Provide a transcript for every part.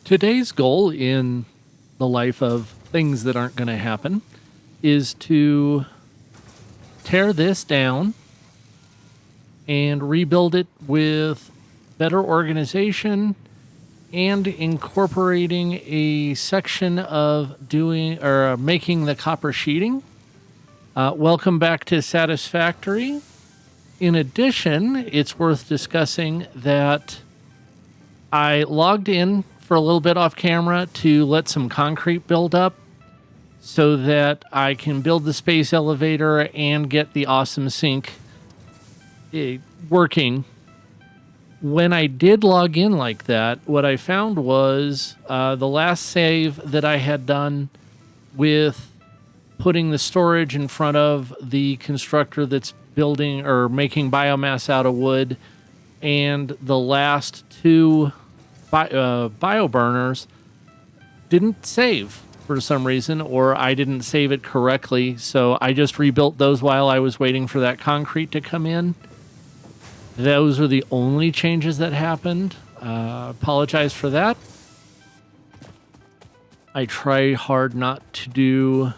Today's goal in the life of things that aren't going to happen is to tear this down and rebuild it with better organization and incorporating a section of doing or making the copper sheeting. Welcome back to Satisfactory. In addition, it's worth discussing that I logged in for a little bit off camera to let some concrete build up so that I can build the space elevator and get the awesome sink working. When I did log in like that, what I found was the last save that I had done with putting the storage in front of the constructor that's building or making biomass out of wood, and the last two bio burners didn't save for some reason, or I didn't save it correctly. So I just rebuilt those while I was waiting for that concrete to come in. Those are the only changes that happened. Apologize for that. I try hard not to do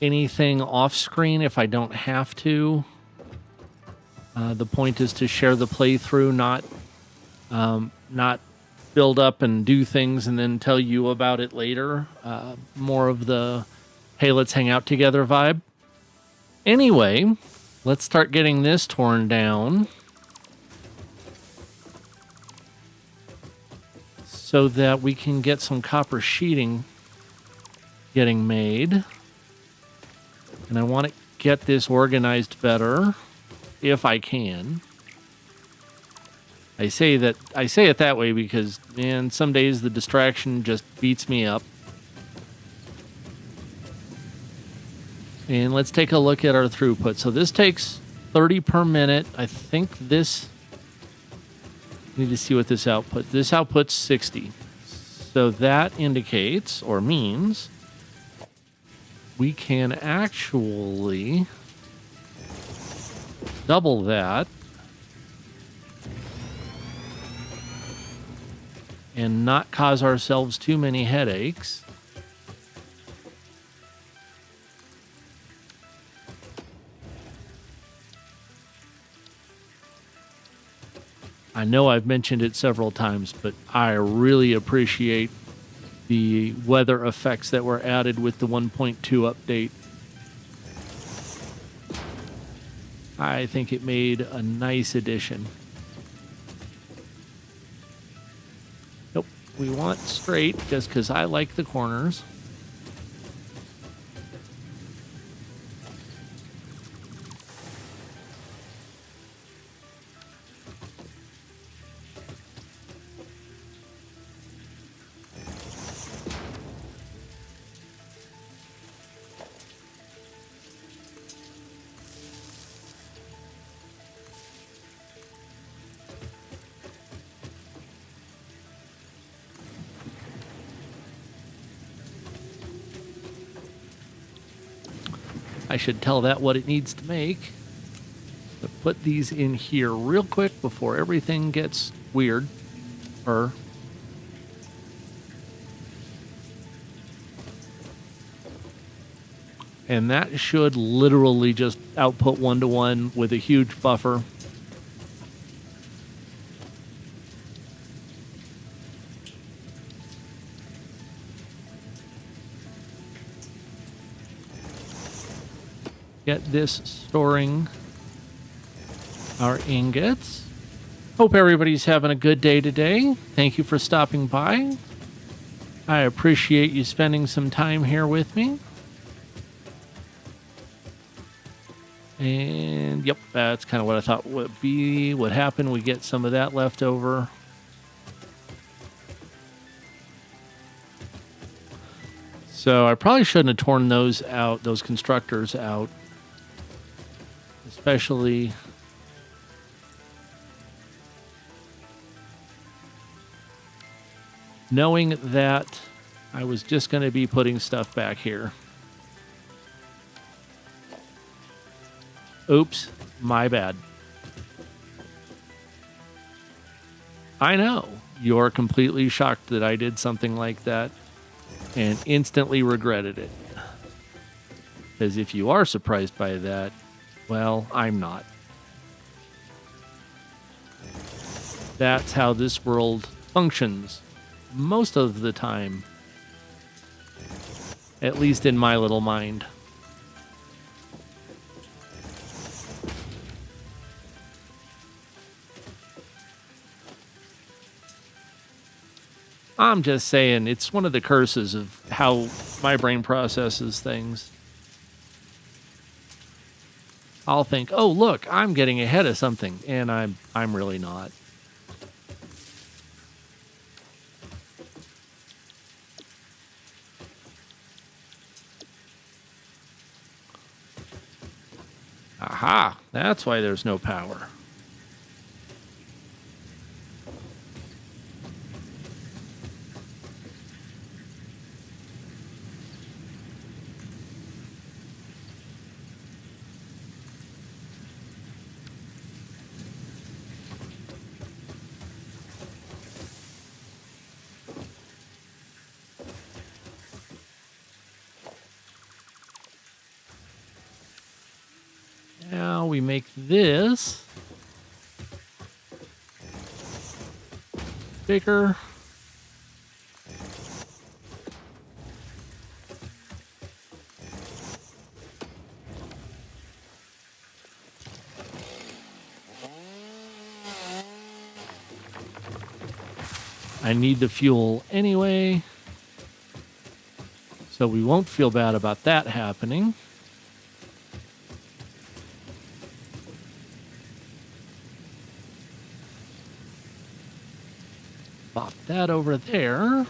anything off screen if I don't have to. The point is to share the playthrough, not build up and do things and then tell you about it later. More of the, hey, let's hang out together vibe. Anyway, let's start getting this torn down so that we can get some copper sheeting getting made. And I want to get this organized better if I can. I say it that way because, man, some days the distraction just beats me up. And let's take a look at our throughput. So this takes 30 per minute. I think this, need to see what this output. This outputs 60. So that indicates or means we can actually double that and not cause ourselves too many headaches. I know I've mentioned it several times, but I really appreciate the weather effects that were added with the 1.2 update. I think it made a nice addition. Nope, we want straight just because I like the corners. I should tell that what it needs to make. But put these in here real quick before everything gets weird. And that should literally just output 1-to-1 with a huge buffer. Get this storing our ingots. Hope everybody's having a good day today. Thank you for stopping by. I appreciate you spending some time here with me. And yep, that's kind of what I thought would happen. We get some of that left over. So I probably shouldn't have torn those out, those constructors out. Especially knowing that I was just going to be putting stuff back here. Oops, my bad. I know. you're completely shocked that I did something like that and instantly regretted it. Because if you are surprised by that, well, I'm not. That's how this world functions most of the time, at least in my little mind. I'm just saying, it's one of the curses of how my brain processes things. I'll think, "Oh, look, I'm getting ahead of something," and I'm really not. Aha, that's why there's no power. Now we make this bigger. I need the fuel anyway, so we won't feel bad about that happening. Pop that over there.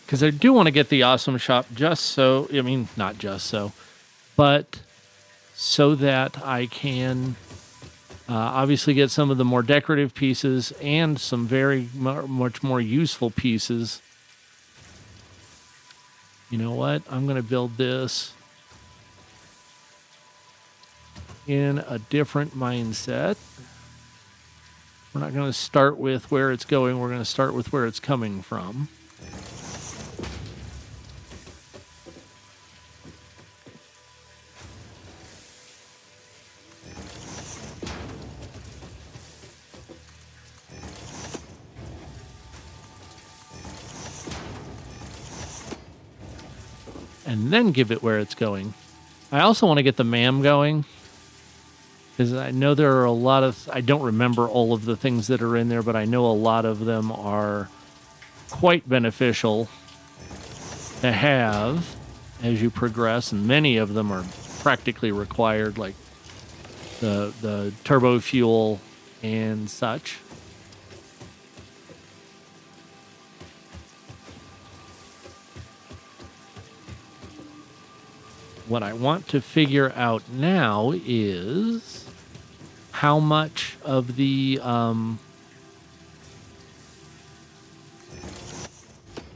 Because I do want to get the awesome shop just so, I mean, not just so, but so that I can obviously get some of the more decorative pieces and some very much more useful pieces. You know what? I'm going to build this in a different mindset. We're not going to start with where it's going. We're going to start with where it's coming from. And then give it where it's going. I also want to get the MAM going, because I know there are a lot of, I don't remember all of the things that are in there, but I know a lot of them are quite beneficial to have as you progress, and many of them are practically required, like the turbo fuel and such. What I want to figure out now is how much of the how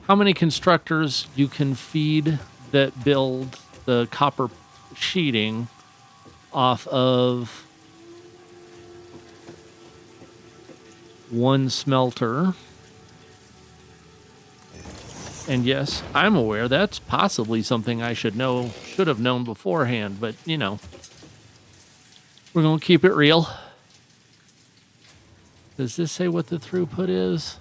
many constructors you can feed that build the copper sheeting off of one smelter. And yes, I'm aware that's possibly something I should have known beforehand, but you know, we're going to keep it real. Does this say what the throughput is?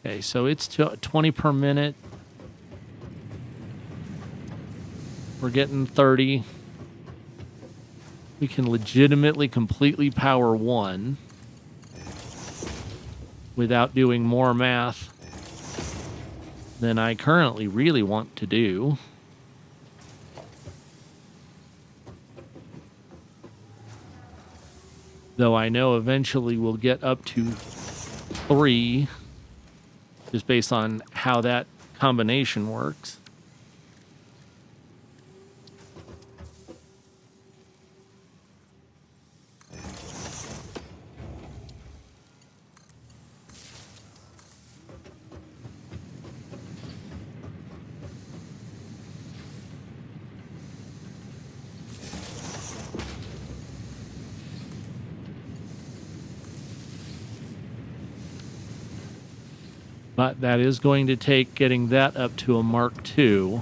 Okay, so it's 20 per minute. We're getting 30. We can legitimately completely power one without doing more math than I currently really want to do. Though I know eventually we'll get up to 3, just based on how that combination works. But that is going to take getting that up to a Mark II.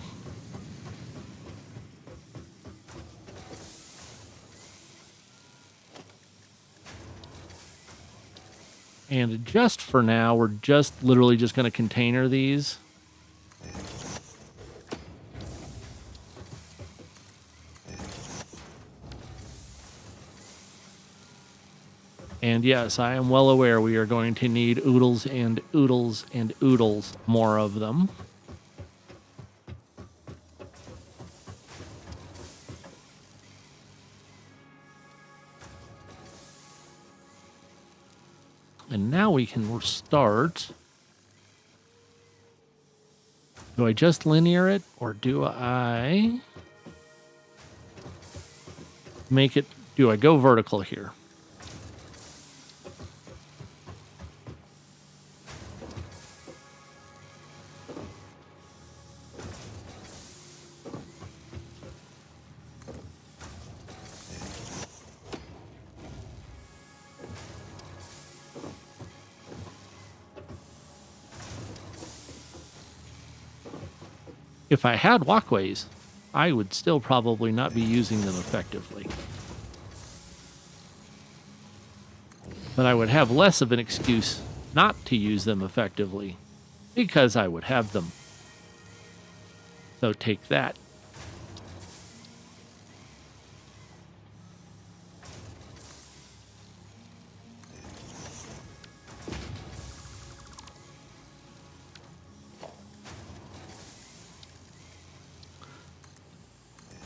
And just for now, we're just literally just going to container these. And yes, I am well aware we are going to need oodles and oodles and oodles more of them. And now we can start. Do I just linear it, or do I make it, do I go vertical here? If I had walkways, I would still probably not be using them effectively. But I would have less of an excuse not to use them effectively because I would have them. So take that.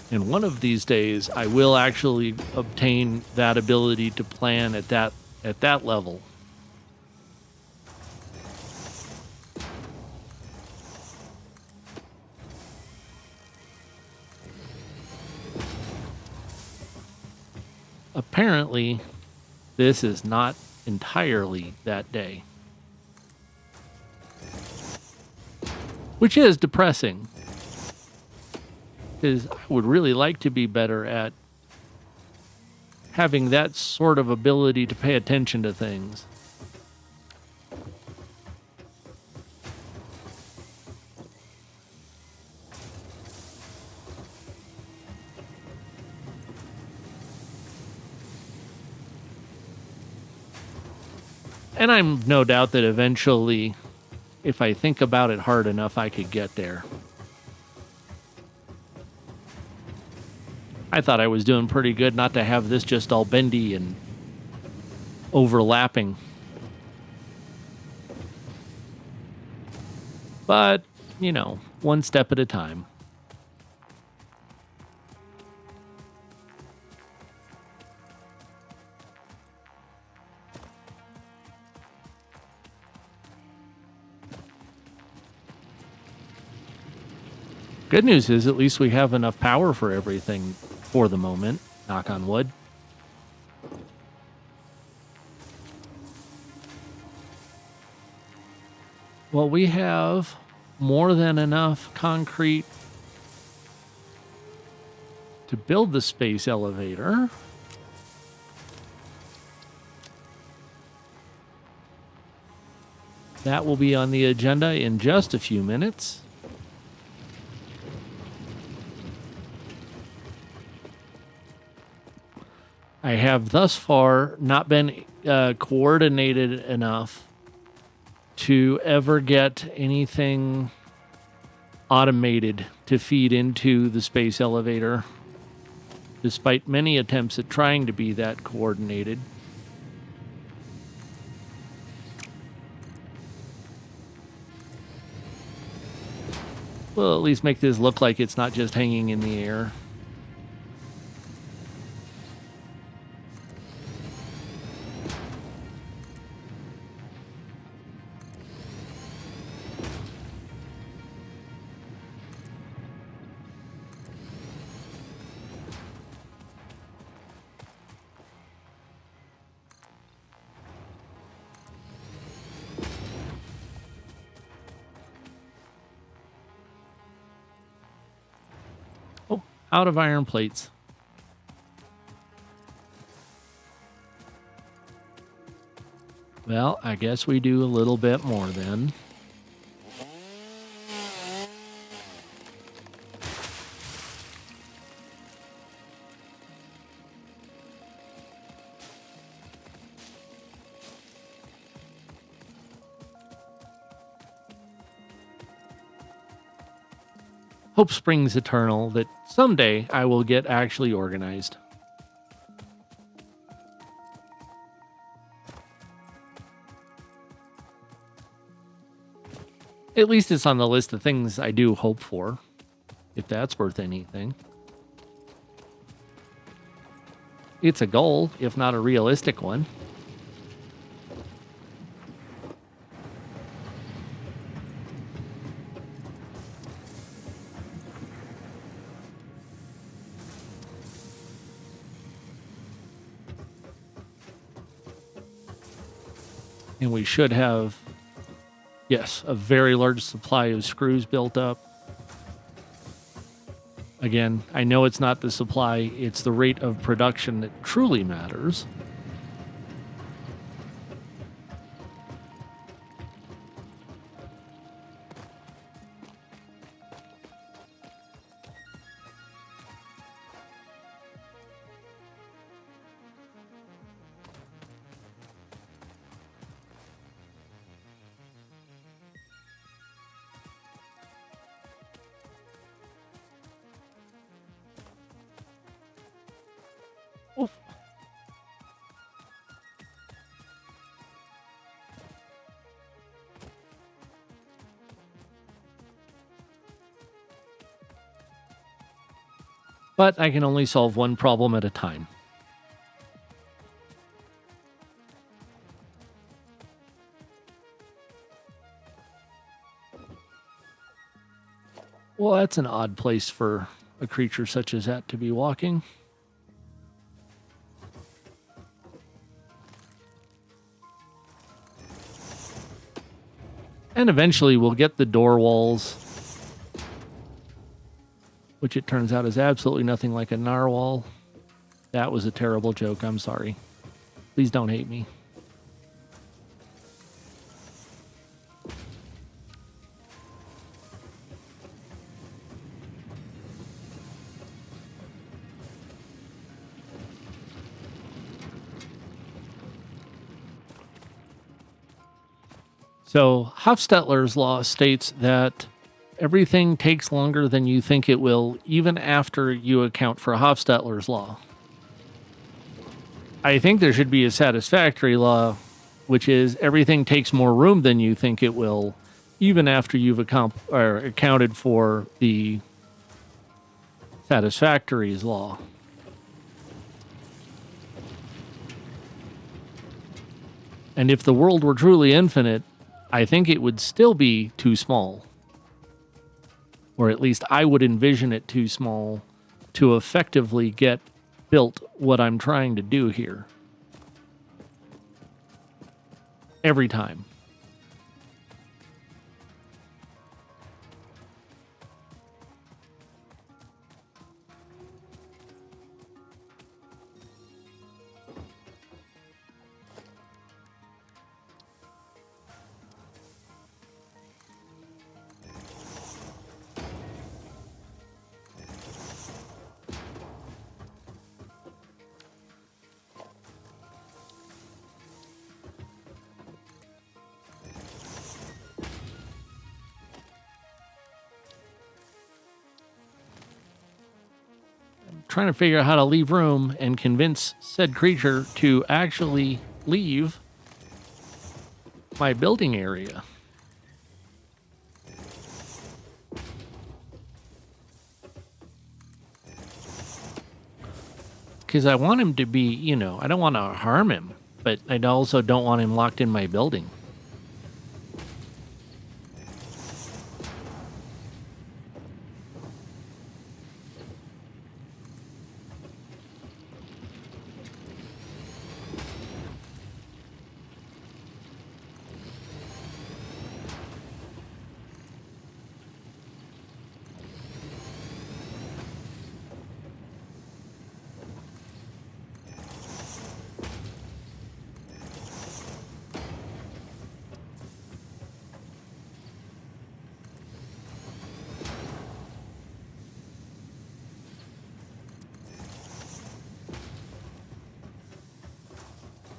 And one of these days, I will actually obtain that ability to plan at that level. Apparently, this is not entirely that day, which is depressing. Because I would really like to be better at having that sort of ability to pay attention to things. And I'm no doubt that eventually, if I think about it hard enough, I could get there. I thought I was doing pretty good not to have this just all bendy and overlapping. But, you know, one step at a time. Good news is at least we have enough power for everything for the moment. Knock on wood. Well, we have more than enough concrete to build the space elevator. That will be on the agenda in just a few minutes. I have thus far not been coordinated enough to ever get anything automated to feed into the space elevator, despite many attempts at trying to be that coordinated. We'll at least make this look like it's not just hanging in the air. Oh, out of iron plates. Well, I guess we do a little bit more then. hope springs eternal that someday I will get actually organized. At least it's on the list of things I do hope for, if that's worth anything. It's a goal, if not a realistic one. And we should have, yes, a very large supply of screws built up. Again, I know it's not the supply, it's the rate of production that truly matters. Oof. But I can only solve one problem at a time. Well, that's an odd place for a creature such as that to be walking. And eventually we'll get the door walls, which it turns out is absolutely nothing like a narwhal. That was a terrible joke. I'm sorry. Please don't hate me. So Hofstetler's law states that everything takes longer than you think it will, even after you account for Hofstetler's law. I think there should be a satisfactory law, which is everything takes more room than you think it will, even after you've accounted for the Satisfactory's law. And if the world were truly infinite, I think it would still be too small. Or at least I would envision it too small to effectively get built what I'm trying to do here. Every time. Trying to figure out how to leave room and convince said creature to actually leave my building area. Because I want him to be, I don't want to harm him, but I also don't want him locked in my building.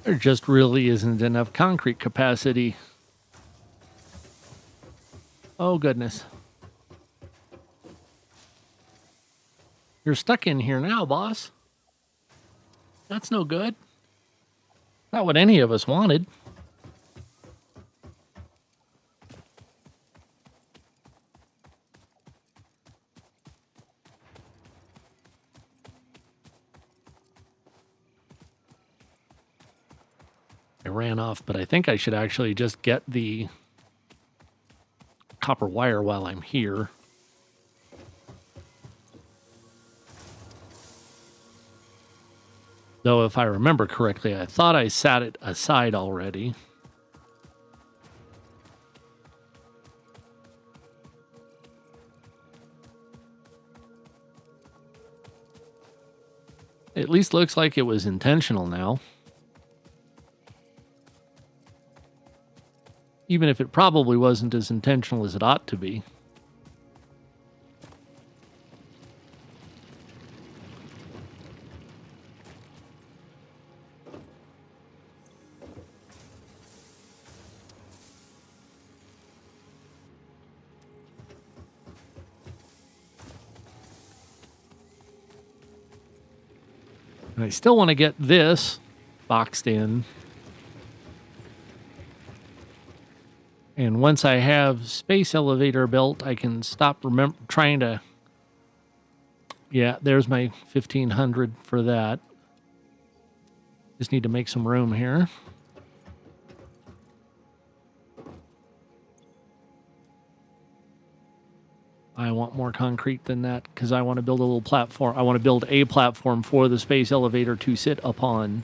There just really isn't enough concrete capacity. Oh, goodness. You're stuck in here now, boss. That's no good. Not what any of us wanted. I ran off, but I think I should actually just get the copper wire while I'm here. Though if I remember correctly, I thought I set it aside already. It at least looks like it was intentional now. Even if it probably wasn't as intentional as it ought to be. And I still want to get this boxed in. And once I have space elevator built, I can stop trying to... Yeah, there's my 1500 for that. Just need to make some room here. I want more concrete than that because I want to build a little platform. I want to build a platform for the space elevator to sit upon.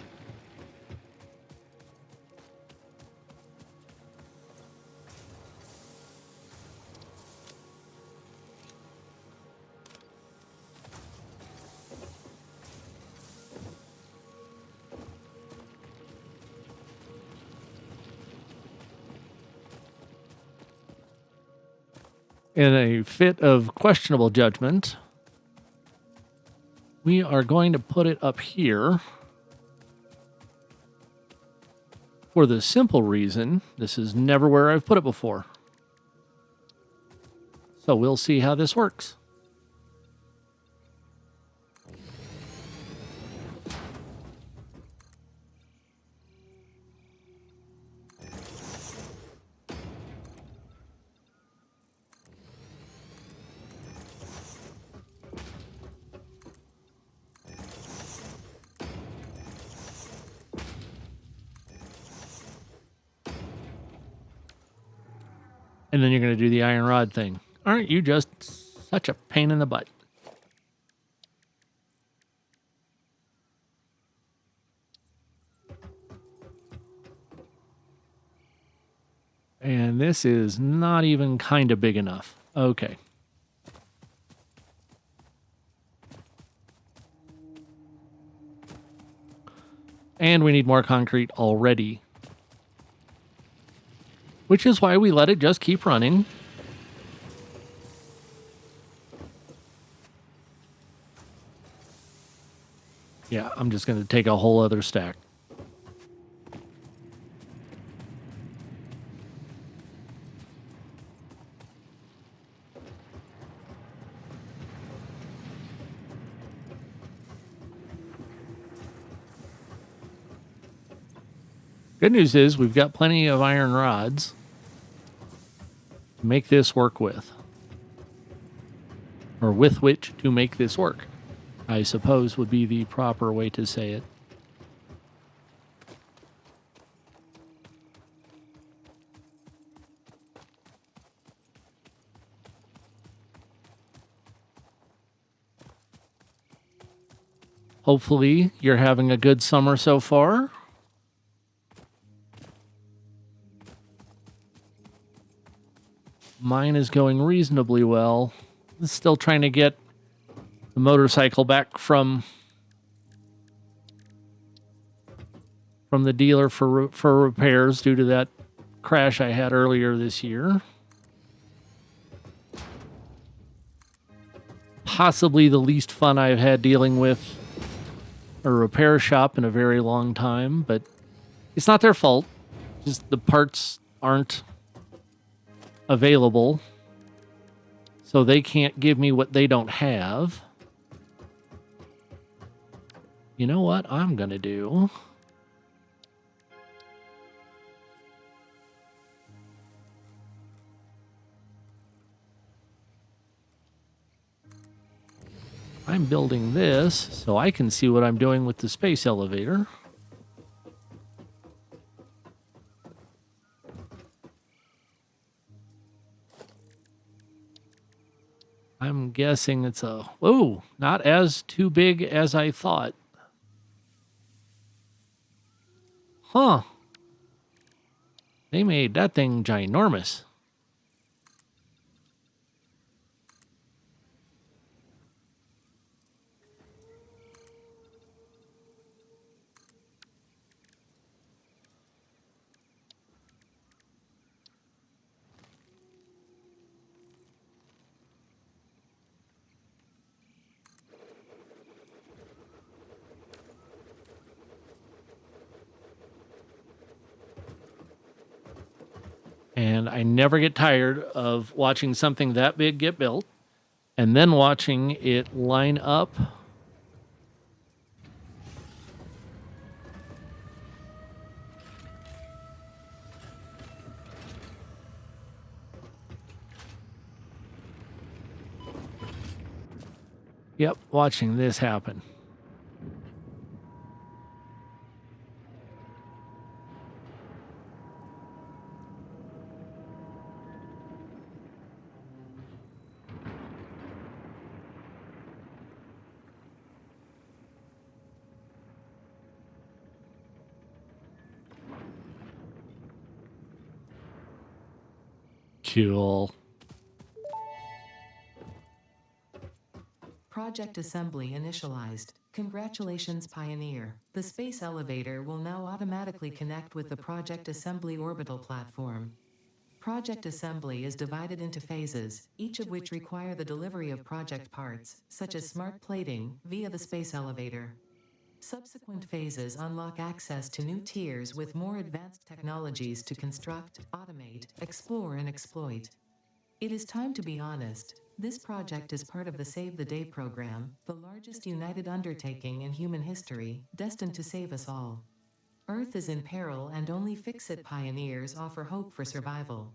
In a fit of questionable judgment, we are going to put it up here for the simple reason this is never where I've put it before. So we'll see how this works. And then you're going to do the iron rod thing. Aren't you just such a pain in the butt? And this is not even kind of big enough. Okay. And we need more concrete already. Which is why we let it just keep running. Yeah, I'm just going to take a whole other stack. Good news is we've got plenty of iron rods to make this work with. Or with which to make this work, I suppose would be the proper way to say it. Hopefully you're having a good summer so far. Mine is going reasonably well. Still trying to get the motorcycle back from the dealer for repairs due to that crash I had earlier this year. Possibly the least fun I've had dealing with a repair shop in a very long time, but it's not their fault. Just the parts aren't available, so they can't give me what they don't have. You know what I'm going to do? I'm building this so I can see what I'm doing with the space elevator. I'm guessing it's not as too big as I thought. Huh. They made that thing ginormous. And I never get tired of watching something that big get built and then watching it line up. Yep, watching this happen. Cool. Project assembly initialized. Congratulations, Pioneer. The space elevator will now automatically connect with the Project Assembly orbital platform. Project assembly is divided into phases, each of which require the delivery of project parts, such as smart plating, via the space elevator. Subsequent phases unlock access to new tiers with more advanced technologies to construct, automate, explore, and exploit. It is time to be honest. This project is part of the Save the Day program, the largest united undertaking in human history, destined to save us all. Earth is in peril and only Fix-It pioneers offer hope for survival.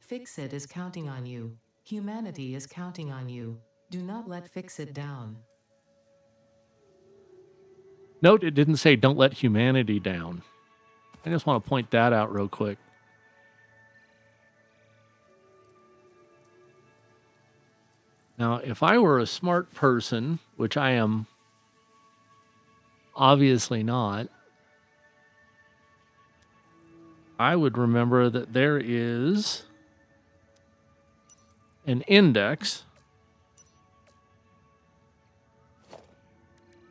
Fix-It is counting on you. Humanity is counting on you. Do not let Fix-It down. Note it didn't say don't let humanity down. I just want to point that out real quick. Now, if I were a smart person, which I am obviously not, I would remember that there is an index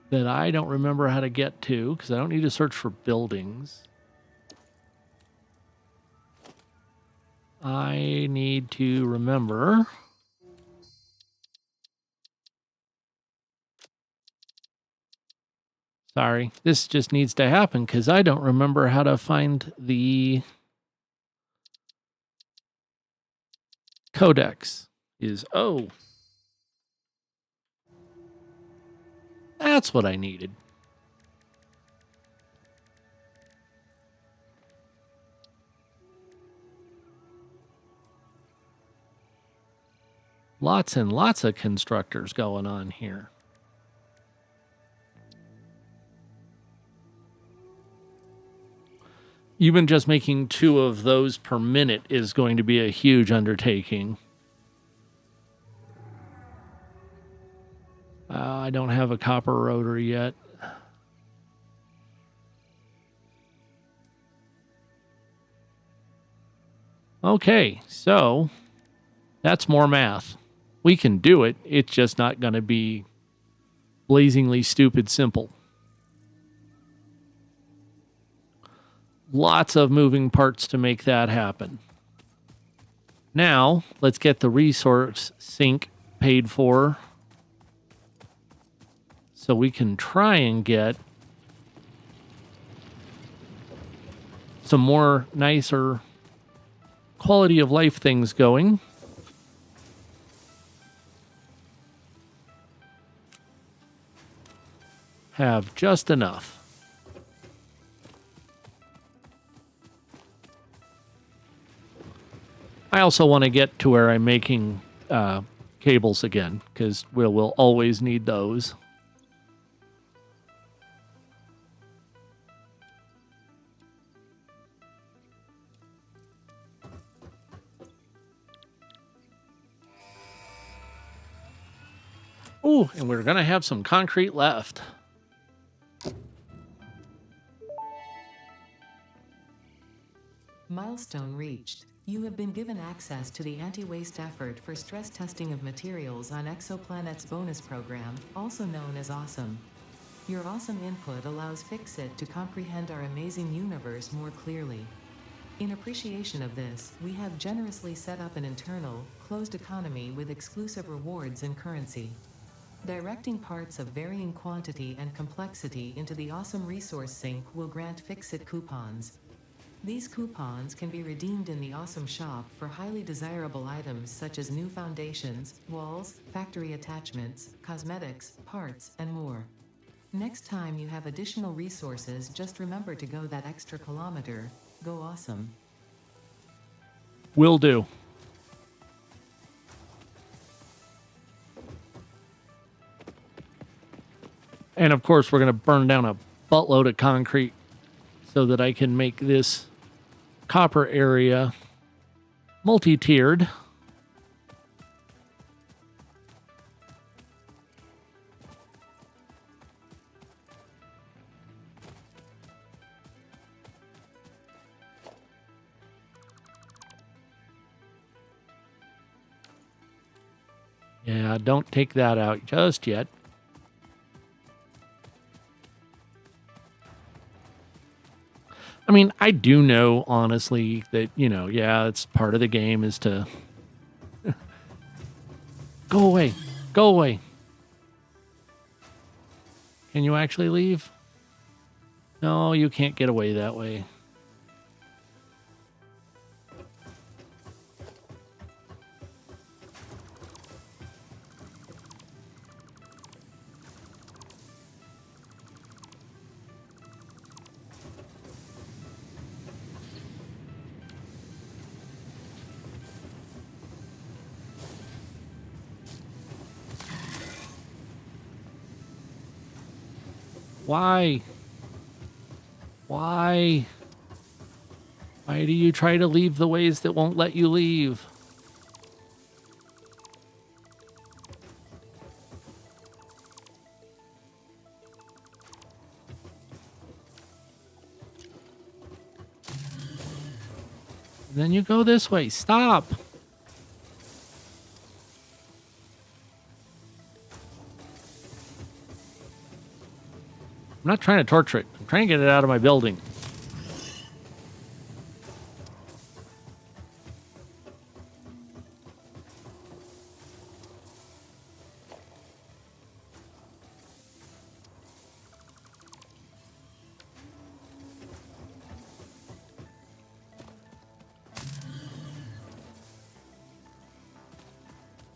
that I don't remember how to get to because I don't need to search for buildings. I need to remember. Sorry, this just needs to happen because I don't remember how to find the codex. That's what I needed. Lots and lots of constructors going on here. Even just making 2 of those per minute is going to be a huge undertaking. I don't have a copper rotor yet. Okay, so that's more math. We can do it. It's just not going to be blazingly stupid simple. Lots of moving parts to make that happen. Now, let's get the resource sink paid for so we can try and get some more nicer quality of life things going. have just enough. I also want to get to where I'm making cables again, because we'll always need those. Ooh, and we're going to have some concrete left. Milestone reached. You have been given access to the anti-waste effort for stress testing of materials on Exoplanet's bonus program, also known as Awesome. Your awesome input allows Fixit to comprehend our amazing universe more clearly. In appreciation of this, we have generously set up an internal, closed economy with exclusive rewards and currency. Directing parts of varying quantity and complexity into the Awesome Resource Sink will grant Fixit coupons. These coupons can be redeemed in the Awesome Shop for highly desirable items such as new foundations, walls, factory attachments, cosmetics, parts, and more. Next time you have additional resources, just remember to go that extra kilometer. Go awesome. Will do. And of course, we're going to burn down a buttload of concrete so that I can make this copper area multi-tiered. Yeah, don't take that out just yet. I mean, I do know, honestly, that, yeah, it's part of the game is to... Go away. Go away. Can you actually leave? No, you can't get away that way. Why? Why? Why do you try to leave the ways that won't let you leave? Then you go this way. Stop. I'm not trying to torture it. I'm trying to get it out of my building.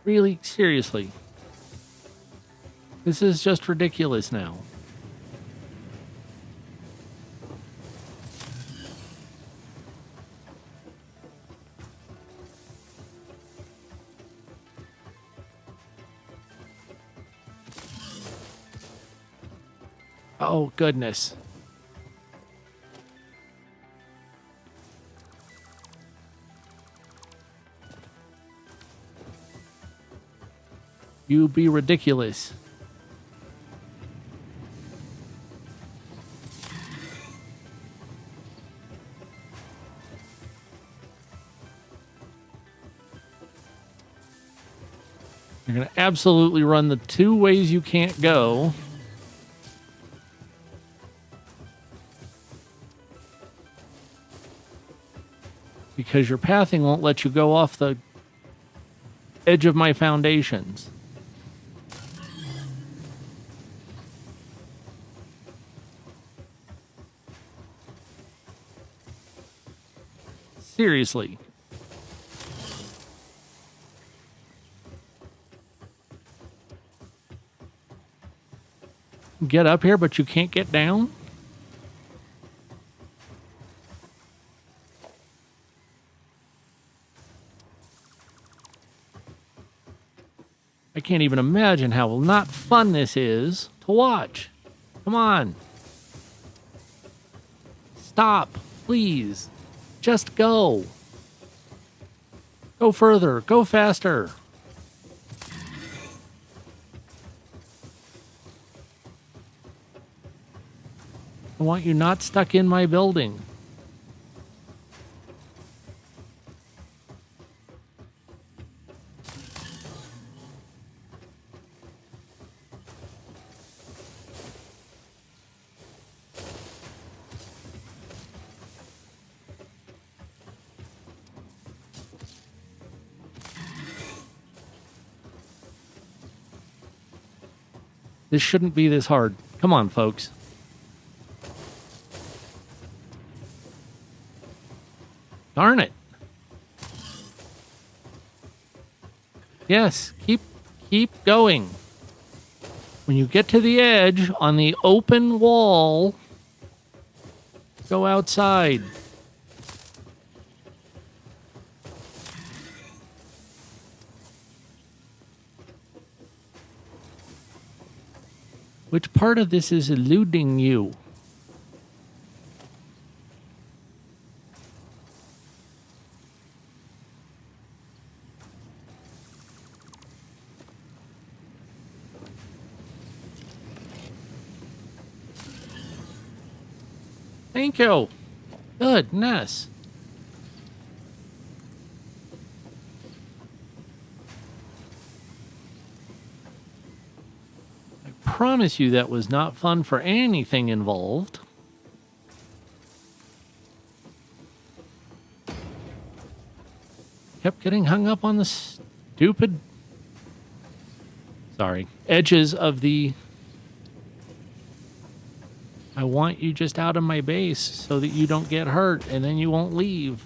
Really? Seriously? This is just ridiculous now. Oh, goodness. You be ridiculous. You're going to absolutely run the two ways you can't go. Because your pathing won't let you go off the edge of my foundations. Seriously. get up here, but you can't get down? I can't even imagine how not fun this is to watch. Come on. Stop, please. Just go. Go further. Go faster. I want you not stuck in my building. This shouldn't be this hard. Come on, folks. Darn it. Yes, keep going. When you get to the edge on the open wall, go outside. Which part of this is eluding you? Thank you. Goodness. I promise you that was not fun for anything involved. Kept getting hung up on the stupid, edges of the... I want you just out of my base so that you don't get hurt and then you won't leave.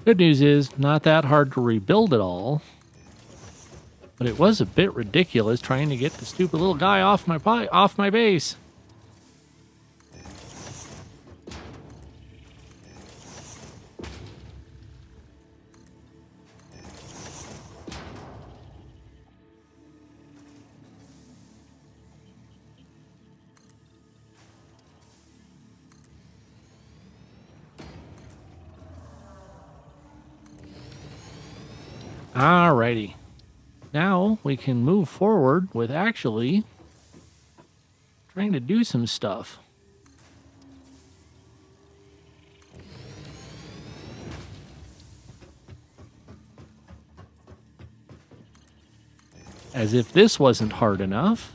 Good news is, not that hard to rebuild it all. But it was a bit ridiculous trying to get the stupid little guy off my base. Alrighty. Now we can move forward with actually trying to do some stuff. As if this wasn't hard enough.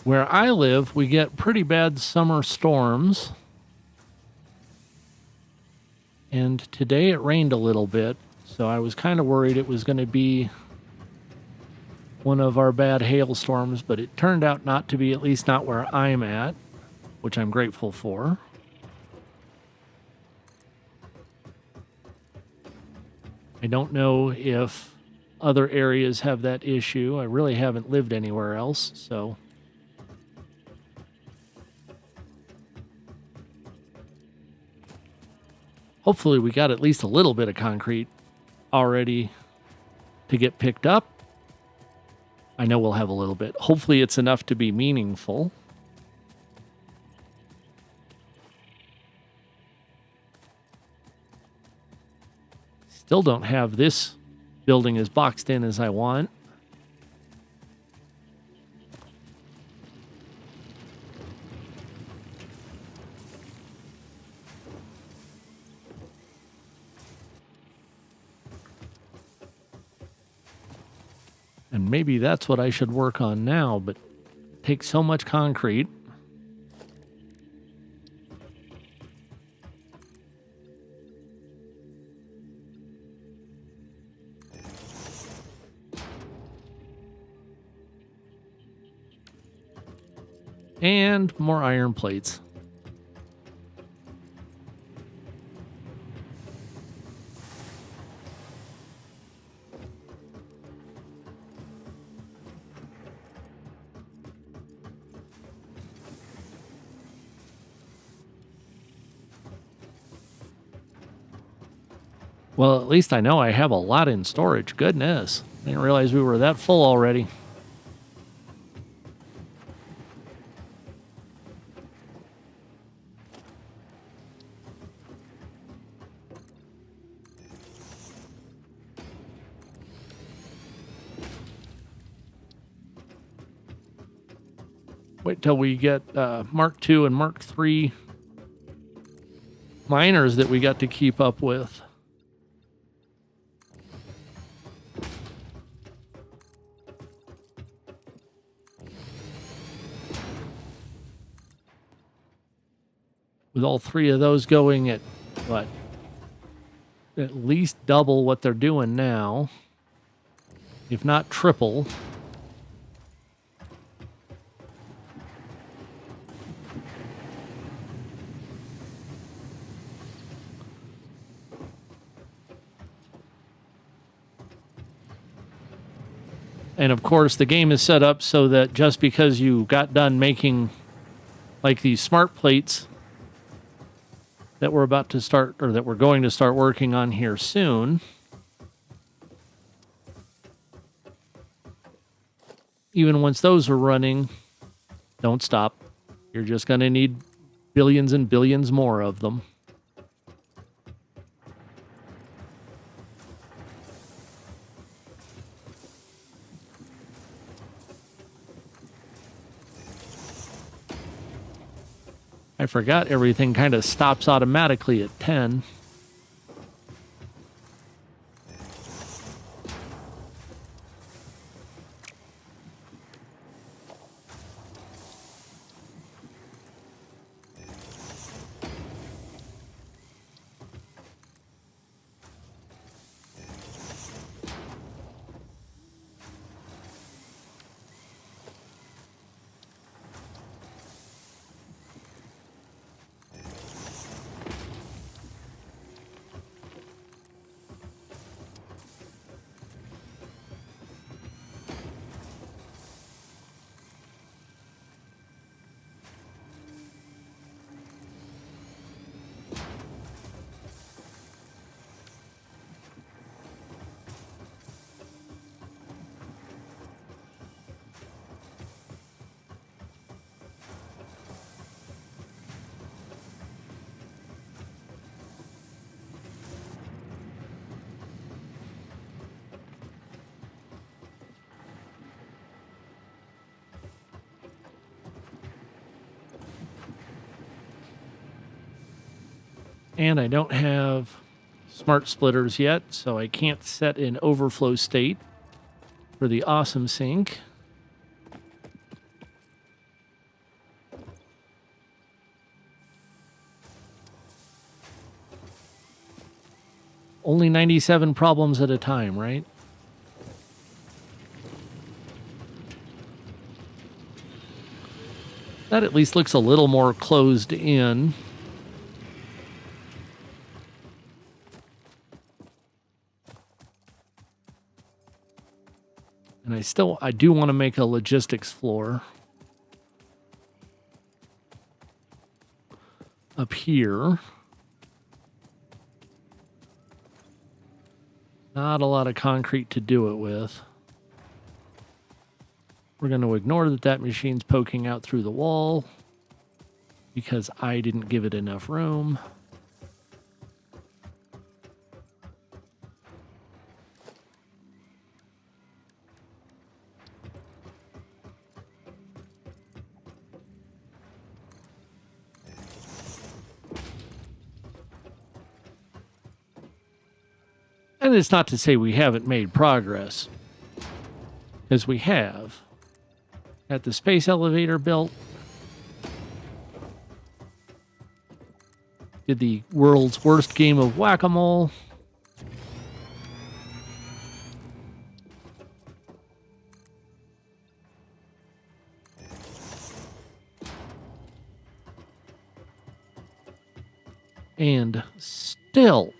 Where I live, we get pretty bad summer storms. And today it rained a little bit, so I was kind of worried it was going to be one of our bad hailstorms, but it turned out not to be, at least not where I'm at, which I'm grateful for. I don't know if other areas have that issue. I really haven't lived anywhere else, so... Hopefully we got at least a little bit of concrete already to get picked up. I know we'll have a little bit. Hopefully it's enough to be meaningful. Still don't have this building as boxed in as I want. And maybe that's what I should work on now, but it takes so much concrete. And more iron plates. Well, at least I know I have a lot in storage. Goodness. I didn't realize we were that full already. Wait till we get Mark II and Mark III miners that we got to keep up with. With all three of those going at, what, at least double what they're doing now, if not triple. And of course, the game is set up so that just because you got done making like these smart plates that we're about to start, or that we're going to start working on here soon, even once those are running, don't stop. You're just going to need billions and billions more of them. I forgot everything kind of stops automatically at 10. And I don't have smart splitters yet, so I can't set an overflow state for the awesome sink. Only 97 problems at a time, right? That at least looks a little more closed in. And I do want to make a logistics floor up here. Not a lot of concrete to do it with. We're going to ignore that machine's poking out through the wall because I didn't give it enough room. And it's not to say we haven't made progress, because we have. Got the space elevator built. Did the world's worst game of whack-a-mole. And still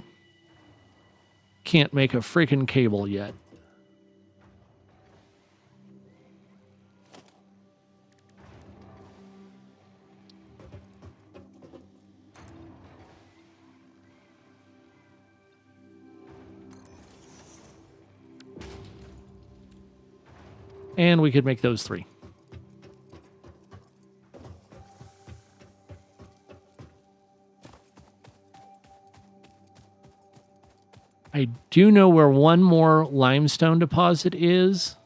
can't make a freaking cable yet. And we could make those 3. I do know where one more limestone deposit is.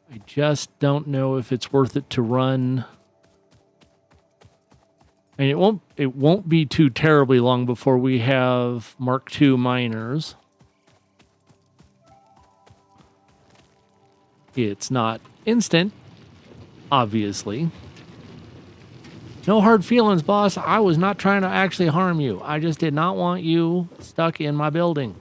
I just don't know if it's worth it to run. And it won't be too terribly long before we have Mark II miners. It's not instant, obviously. No hard feelings, boss. I was not trying to actually harm you. I just did not want you stuck in my building.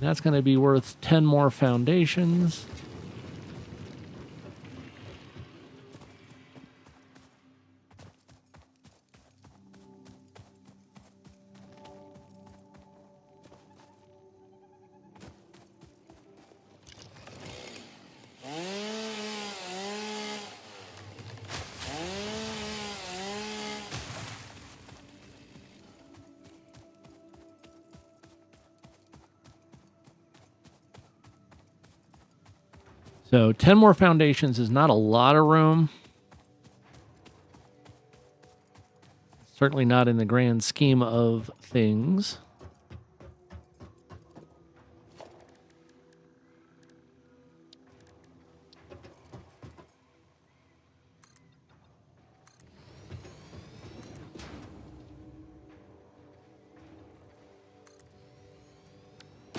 That's going to be worth 10 more foundations. So 10 more foundations is not a lot of room. Certainly not in the grand scheme of things.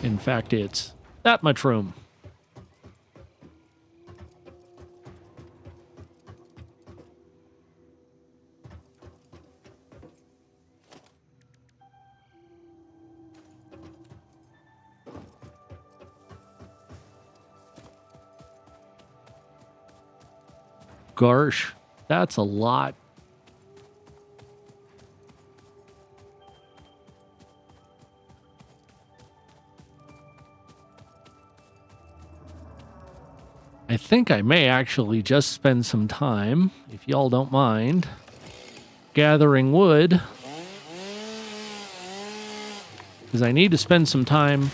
In fact, it's that much room. Gosh, that's a lot. I think I may actually just spend some time, if y'all don't mind, gathering wood. Because I need to spend some time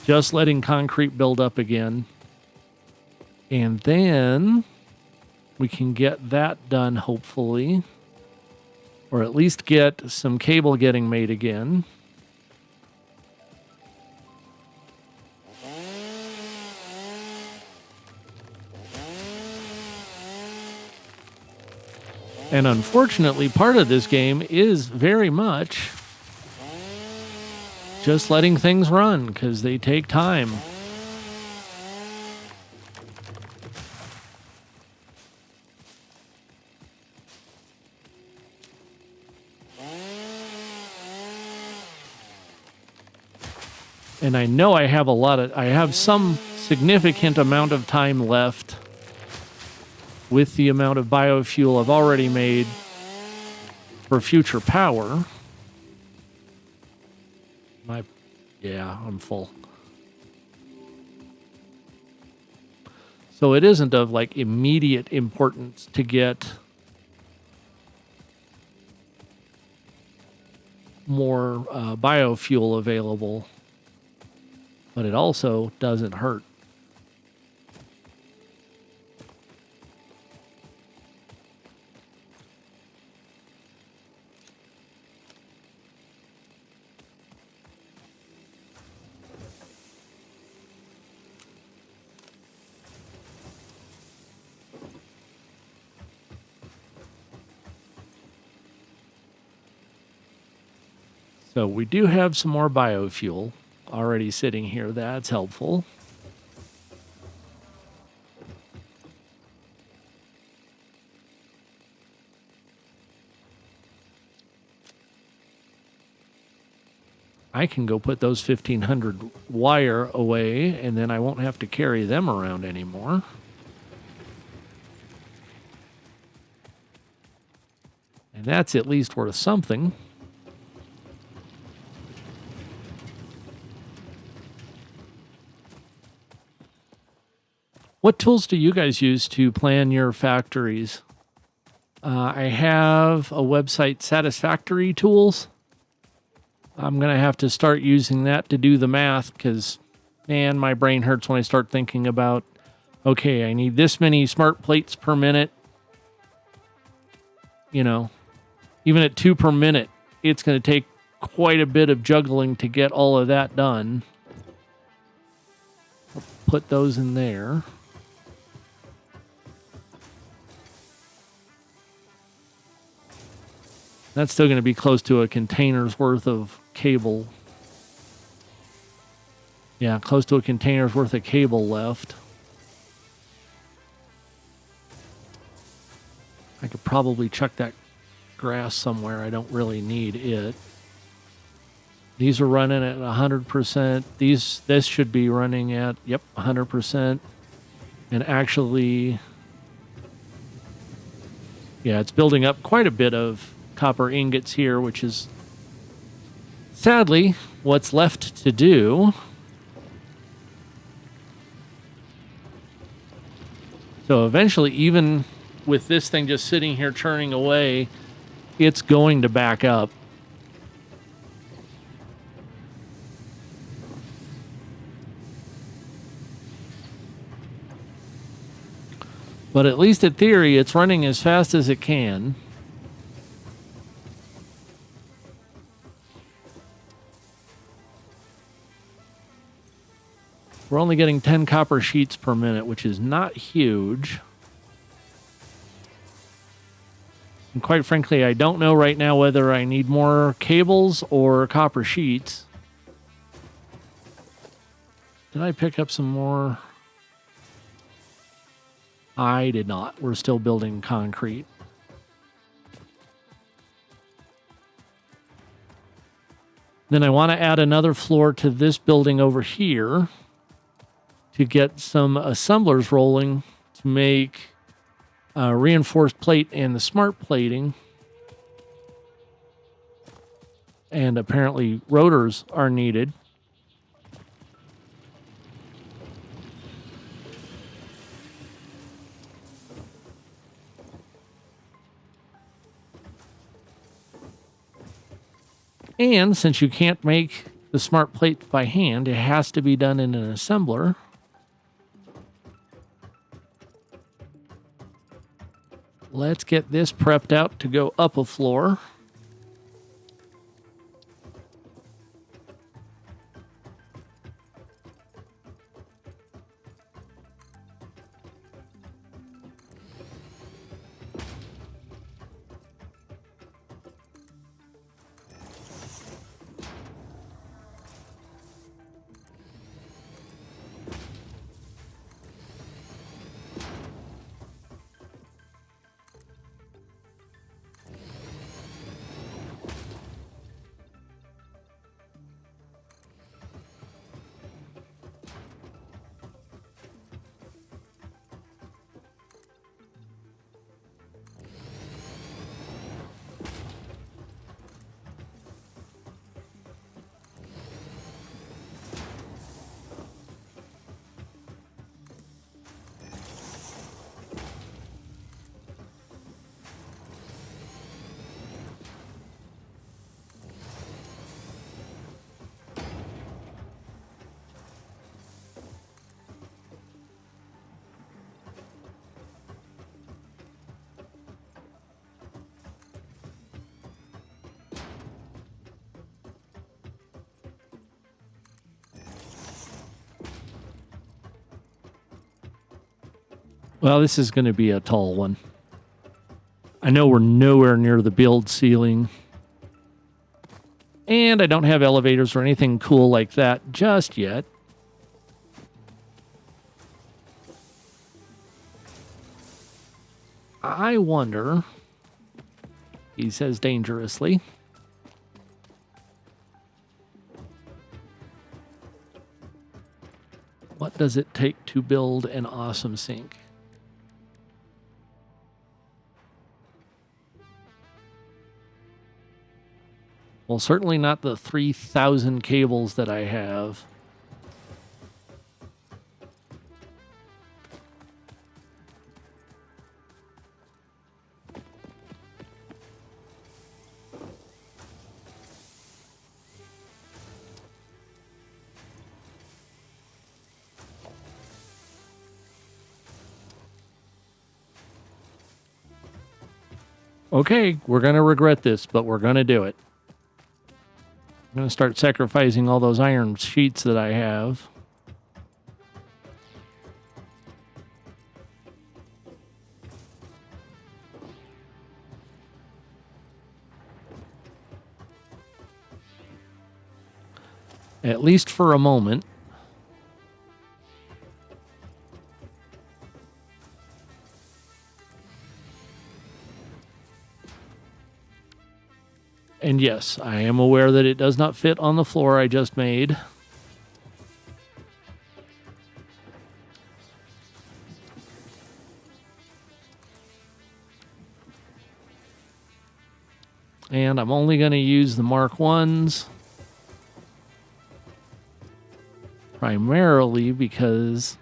just letting concrete build up again. And then we can get that done, hopefully. Or at least get some cable getting made again. And unfortunately, part of this game is very much just letting things run, because they take time. And I know I have some significant amount of time left with the amount of biofuel I've already made for future power. Yeah, I'm full. So it isn't of like immediate importance to get more biofuel available, but it also doesn't hurt. So we do have some more biofuel already sitting here. That's helpful. I can go put those 1,500 wire away, and then I won't have to carry them around anymore. And that's at least worth something. What tools do you guys use to plan your factories? I have a website, Satisfactory Tools. I'm going to have to start using that to do the math because, man, my brain hurts when I start thinking about, okay, I need this many smart plates per minute. You know, even at 2 per minute, it's going to take quite a bit of juggling to get all of that done. I'll put those in there. That's still going to be close to a container's worth of cable. Yeah, close to a container's worth of cable left. I could probably chuck that grass somewhere. I don't really need it. These are running at 100%. This should be running at, 100%. And actually, yeah, it's building up quite a bit of copper ingots here, which is sadly what's left to do. So eventually, even with this thing just sitting here churning away, it's going to back up. But at least in theory, it's running as fast as it can. We're only getting 10 copper sheets per minute, which is not huge. And quite frankly, I don't know right now whether I need more cables or copper sheets. Did I pick up some more? I did not. We're still building concrete. Then I want to add another floor to this building over here to get some assemblers rolling to make reinforced plate and the smart plating. And apparently rotors are needed. And since you can't make the smart plate by hand, it has to be done in an assembler. Let's get this prepped out to go up a floor. Well, this is going to be a tall one. I know we're nowhere near the build ceiling. And I don't have elevators or anything cool like that just yet. I wonder, he says dangerously, what does it take to build an awesome sink? Well, certainly not the 3,000 cables that I have. Okay, we're going to regret this, but we're going to do it. I'm going to start sacrificing all those iron sheets that I have. At least for a moment. And yes, I am aware that it does not fit on the floor I just made. And I'm only going to use the Mark 1s. Primarily because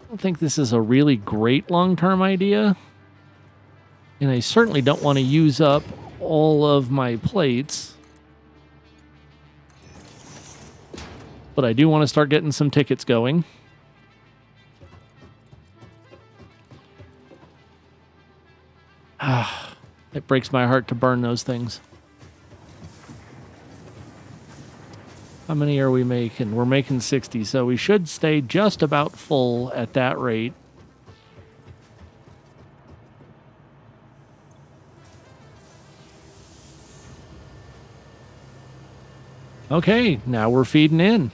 I don't think this is a really great long-term idea. And I certainly don't want to use up all of my plates. But I do want to start getting some tickets going. It breaks my heart to burn those things. How many are we making? We're making 60, so we should stay just about full at that rate. Okay, now we're feeding in.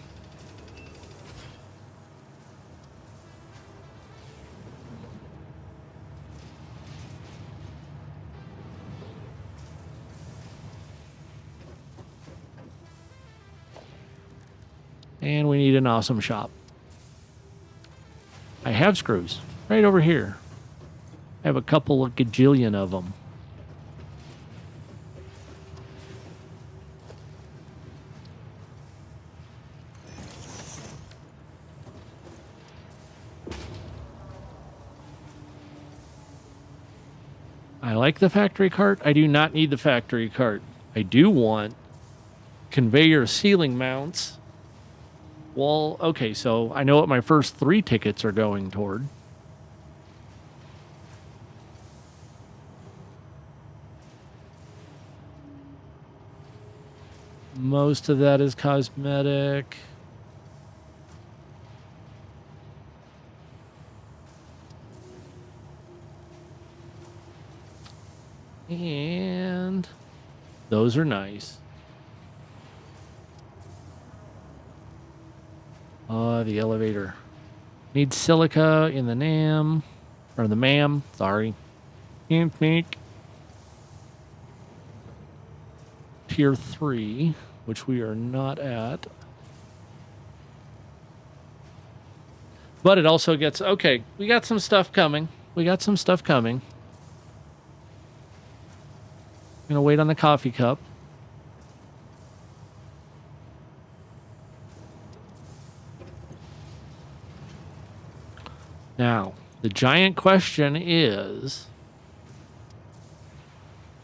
And we need an awesome shop. I have screws right over here. I have a couple of gajillion of them. I like the factory cart. I do not need the factory cart. I do want conveyor ceiling mounts. Well, okay, so I know what my first 3 tickets are going toward. Most of that is cosmetic. And those are nice. The elevator. Needs silica in the NAM. Or the MAM, sorry. Can't make. Tier 3, which we are not at. But it also gets... Okay, we got some stuff coming. We got some stuff coming. I'm going to wait on the coffee cup. Now, the giant question is,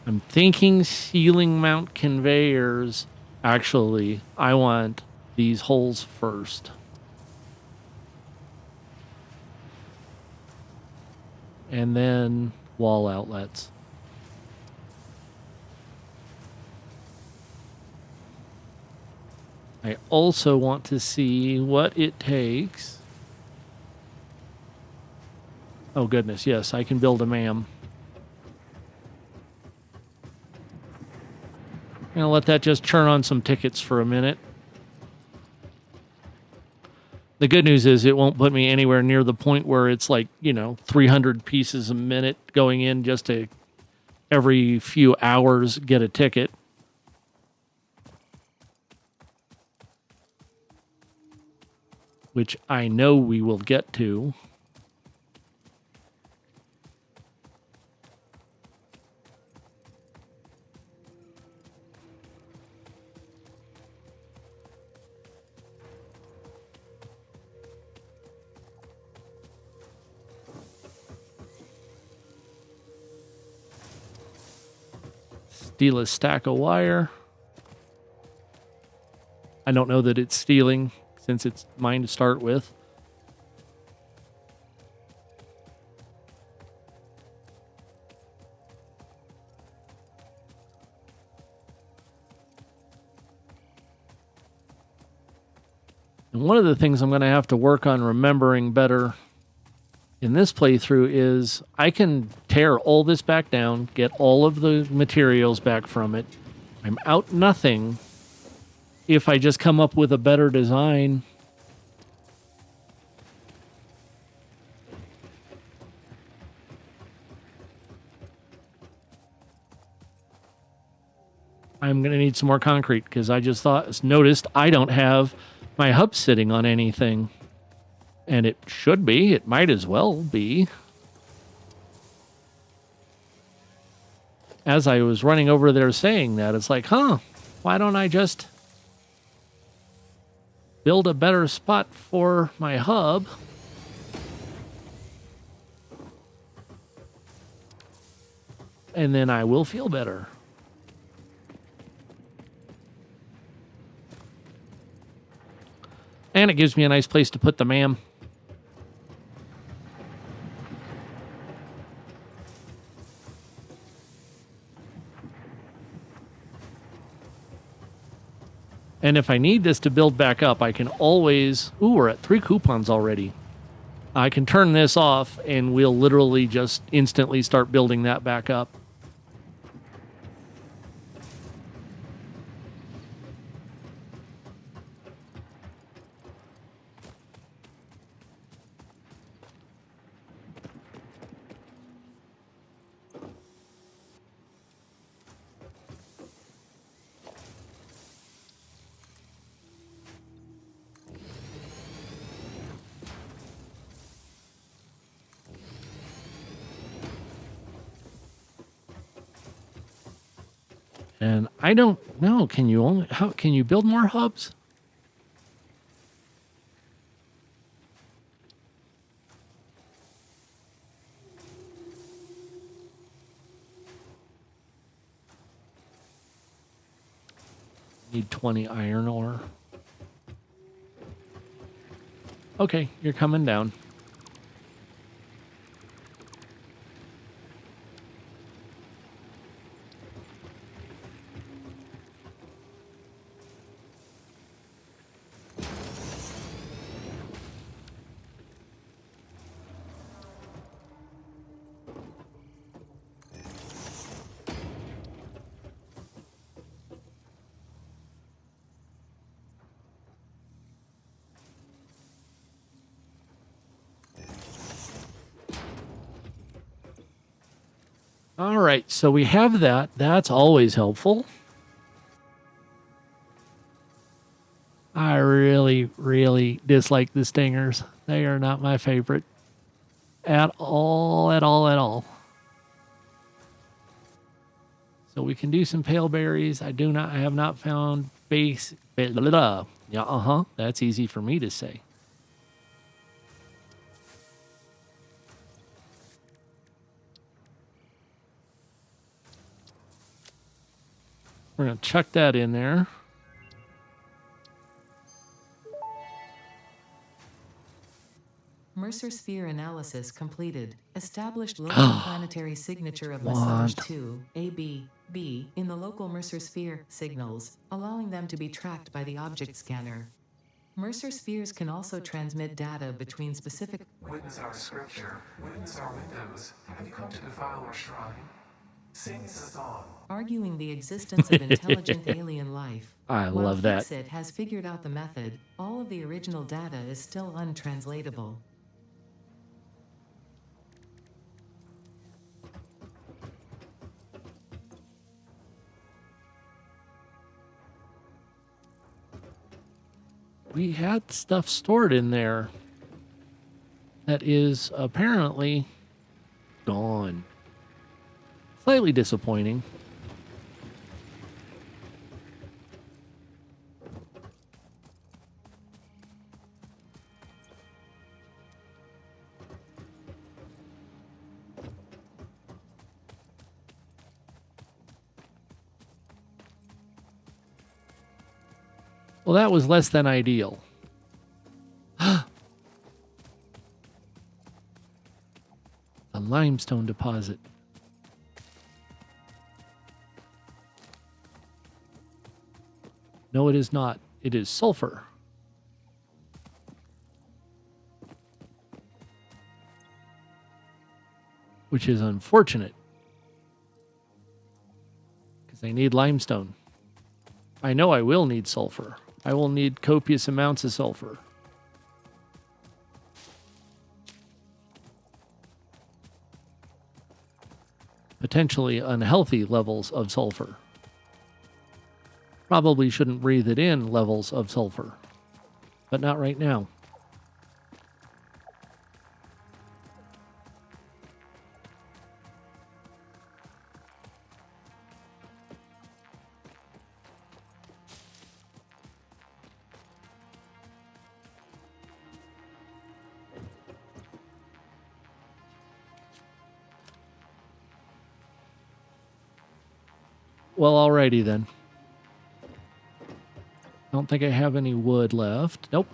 I'm thinking ceiling mount conveyors. Actually, I want these holes first. And then wall outlets. I also want to see what it takes Oh, goodness, yes, I can build a MAM. I'm going to let that just churn on some tickets for a minute. The good news is it won't put me anywhere near the point where it's like, 300 pieces a minute going in just to every few hours get a ticket. Which I know we will get to. Steal a stack of wire. I don't know that it's stealing since it's mine to start with. And one of the things I'm going to have to work on remembering better in this playthrough is I can tear all this back down, get all of the materials back from it. I'm out nothing if I just come up with a better design. I'm going to need some more concrete because I just noticed I don't have my hub sitting on anything. And it should be. It might as well be. As I was running over there saying that, it's like, why don't I just build a better spot for my hub? And then I will feel better. And it gives me a nice place to put the MAM. And if I need this to build back up, I can always... Ooh, we're at 3 coupons already. I can turn this off, and we'll literally just instantly start building that back up. And I don't know, can you build more hubs? Need 20 iron ore. Okay, you're coming down. All right, so we have that. That's always helpful. I really, really dislike the stingers. They are not my favorite at all, at all, at all. So we can do some pale berries. I have not found base. Yeah, that's easy for me to say. We're going to chuck that in there. Mercer sphere analysis completed. Established local planetary signature of massage 2, AB, B, in the local Mercer sphere signals, allowing them to be tracked by the object scanner. Mercer spheres can also transmit data between specific. Witness our scripture. Witness our windows. Have you come to defile our shrine? Sing us a song. Arguing the existence of intelligent alien life. I While love that. Fixit has figured out the method, all of the original data is still untranslatable. We had stuff stored in there that is apparently gone. Slightly disappointing. Well, that was less than ideal. A limestone deposit. No, it is not. It is sulfur. Which is unfortunate. Because I need limestone. I know I will need sulfur. I will need copious amounts of sulfur. Potentially unhealthy levels of sulfur. Probably shouldn't breathe it in levels of sulfur. But not right now. Well, alrighty then. Don't think I have any wood left. Nope.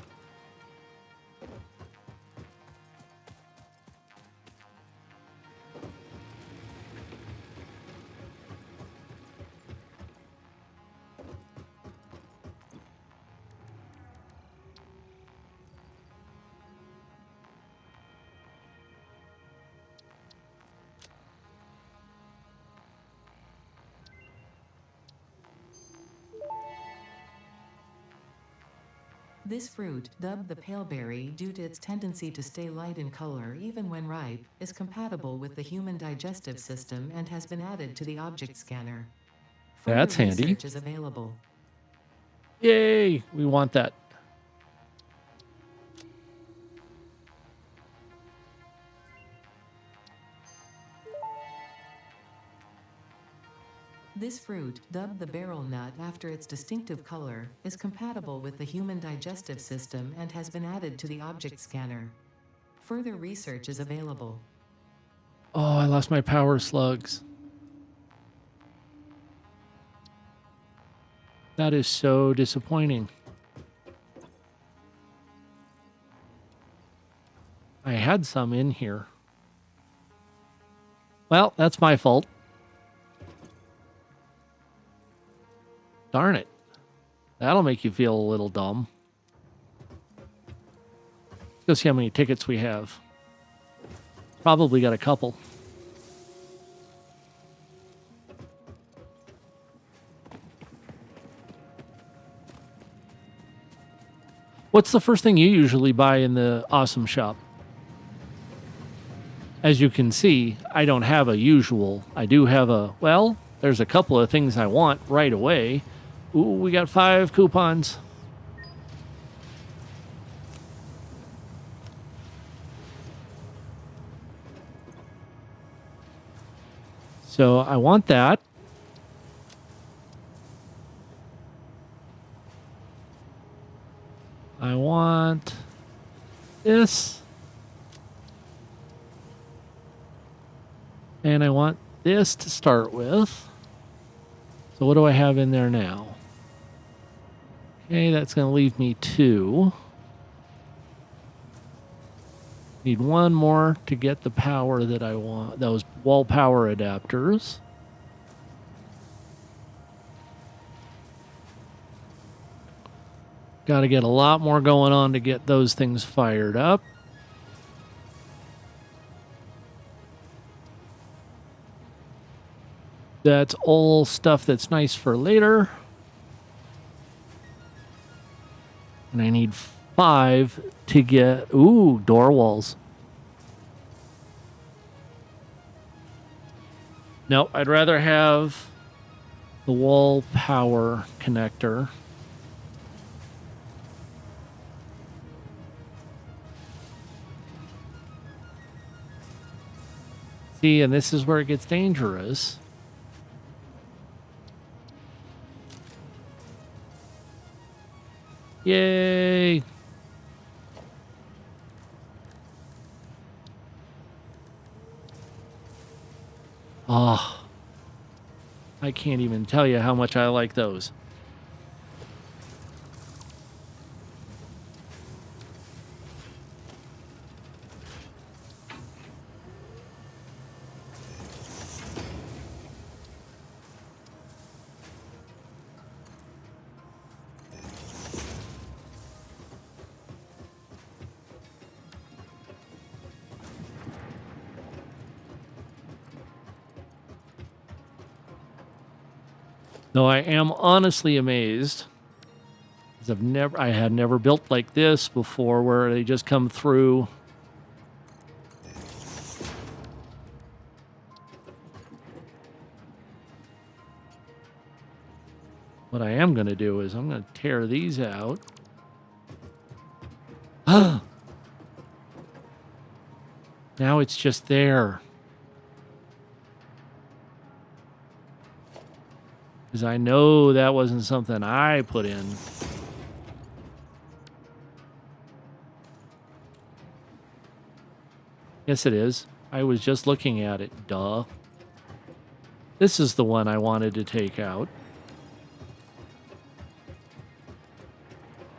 This fruit, dubbed the paleberry due to its tendency to stay light in color even when ripe, is compatible with the human digestive system and has been added to the object scanner. Further That's handy. research is available. Yay! We want that. This fruit, dubbed the barrel nut after its distinctive color, is compatible with the human digestive system and has been added to the object scanner. Further research is available. Oh, I lost my power slugs. That is so disappointing. I had some in here. Well, that's my fault. Darn it. That'll make you feel a little dumb. Let's go see how many tickets we have. Probably got a couple. What's the first thing you usually buy in the awesome shop? As you can see, I don't have a usual. I do have a, well, there's a couple of things I want right away. Ooh, we got 5 coupons. So I want that. I want this. And I want this to start with. So what do I have in there now? Okay, that's going to leave me 2. Need 1 more to get the power that I want. Those wall power adapters. Got to get a lot more going on to get those things fired up. That's all stuff that's nice for later. And I need 5 to get... Ooh, door walls. No, I'd rather have the wall power connector. See, and this is where it gets dangerous. Yay! Oh, I can't even tell you how much I like those. Though I am honestly amazed, because I had never built like this before, where they just come through. What I am going to do is I'm going to tear these out. Now it's just there. Because I know that wasn't something I put in. Yes, it is. I was just looking at it. Duh. This is the one I wanted to take out.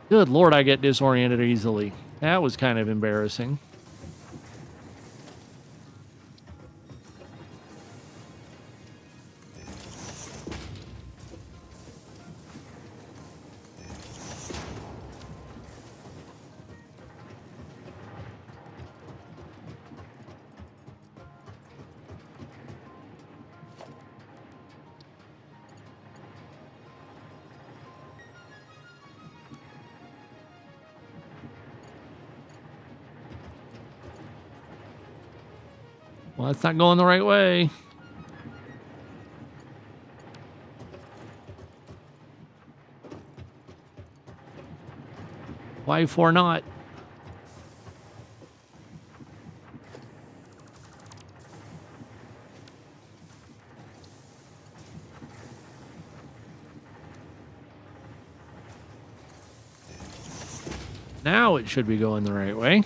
Good Lord, I get disoriented easily. That was kind of embarrassing. Well, it's not going the right way. Why for not? Now it should be going the right way.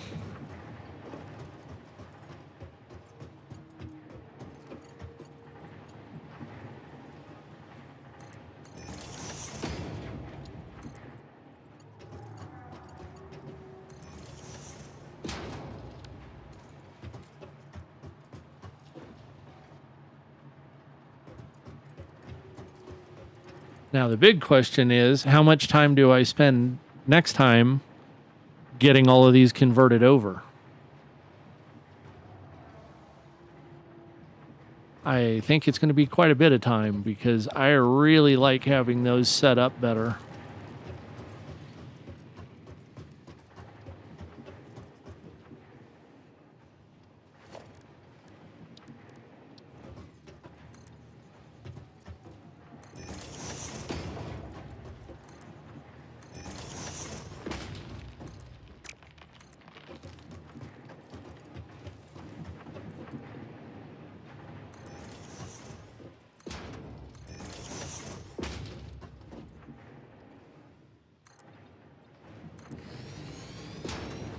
Now, the big question is, how much time do I spend next time getting all of these converted over? I think it's going to be quite a bit of time because I really like having those set up better.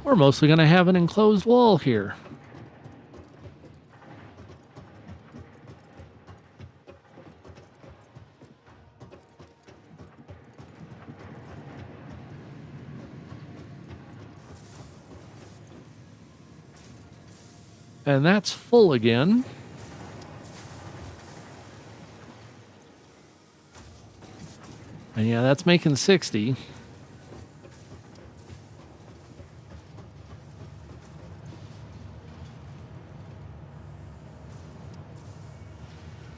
We're mostly going to have an enclosed wall here. And that's full again. And yeah, that's making 60.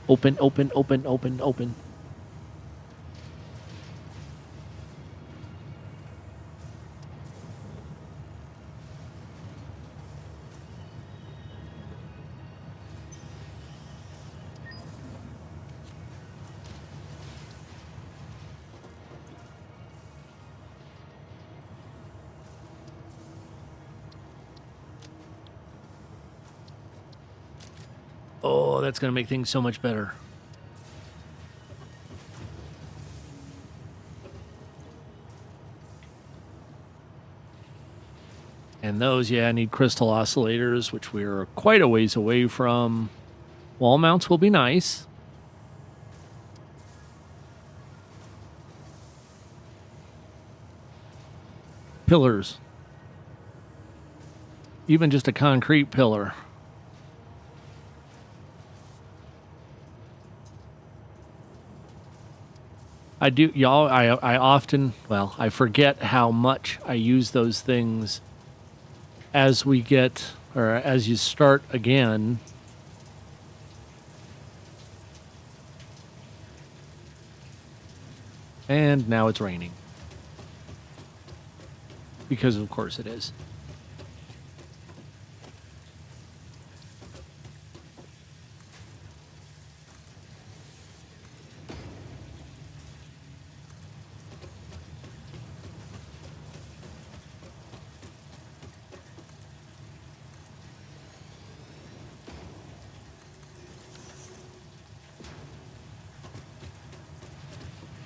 Open, open, open, open, open. Oh, that's going to make things so much better. And those, yeah, need crystal oscillators, which we're quite a ways away from. Wall mounts will be nice. Pillars. Even just a concrete pillar. I do, y'all, I often, well, I forget how much I use those things as we get, or as you start again. And now it's raining. Because of course it is.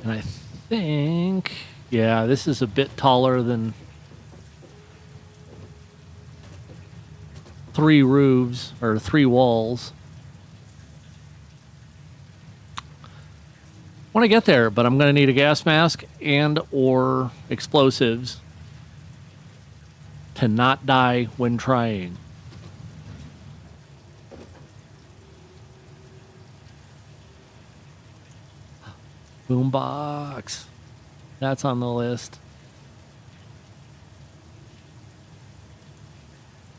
And I think, yeah, this is a bit taller than 3 roofs or 3 walls. When I get there, but I'm going to need a gas mask and or explosives to not die when trying. Boombox. That's on the list.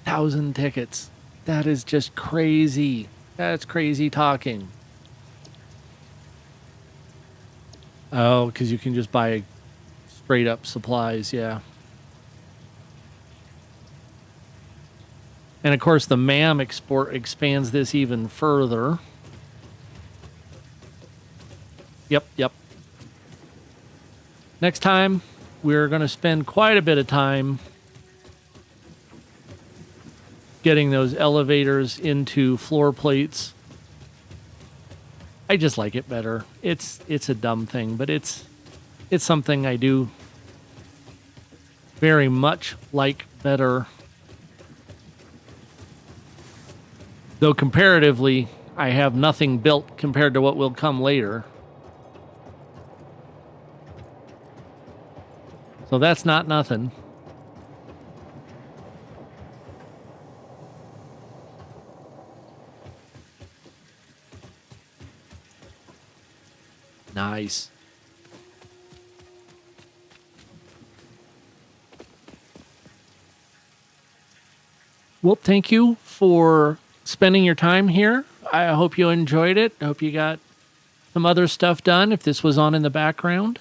1,000 tickets. That is just crazy. That's crazy talking. Oh, because you can just buy straight up supplies, yeah. And of course, the MAM expands this even further. Yep. Next time, we're going to spend quite a bit of time getting those elevators into floor plates. I just like it better. It's a dumb thing, but it's something I do very much like better. Though comparatively, I have nothing built compared to what will come later. So that's not nothing. Nice. Well, thank you for spending your time here. I hope you enjoyed it. I hope you got some other stuff done if this was on in the background.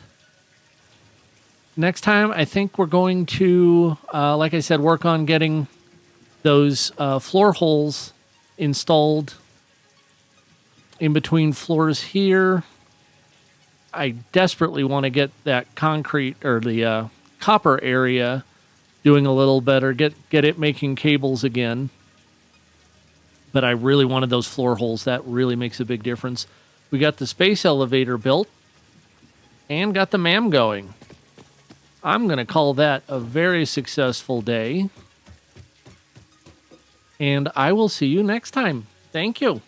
Next time, I think we're going to, like I said, work on getting those floor holes installed in between floors here. I desperately want to get that concrete or the copper area doing a little better, get it making cables again. But I really wanted those floor holes. That really makes a big difference. We got the space elevator built and got the MAM going. I'm going to call that a very successful day. And I will see you next time. Thank you.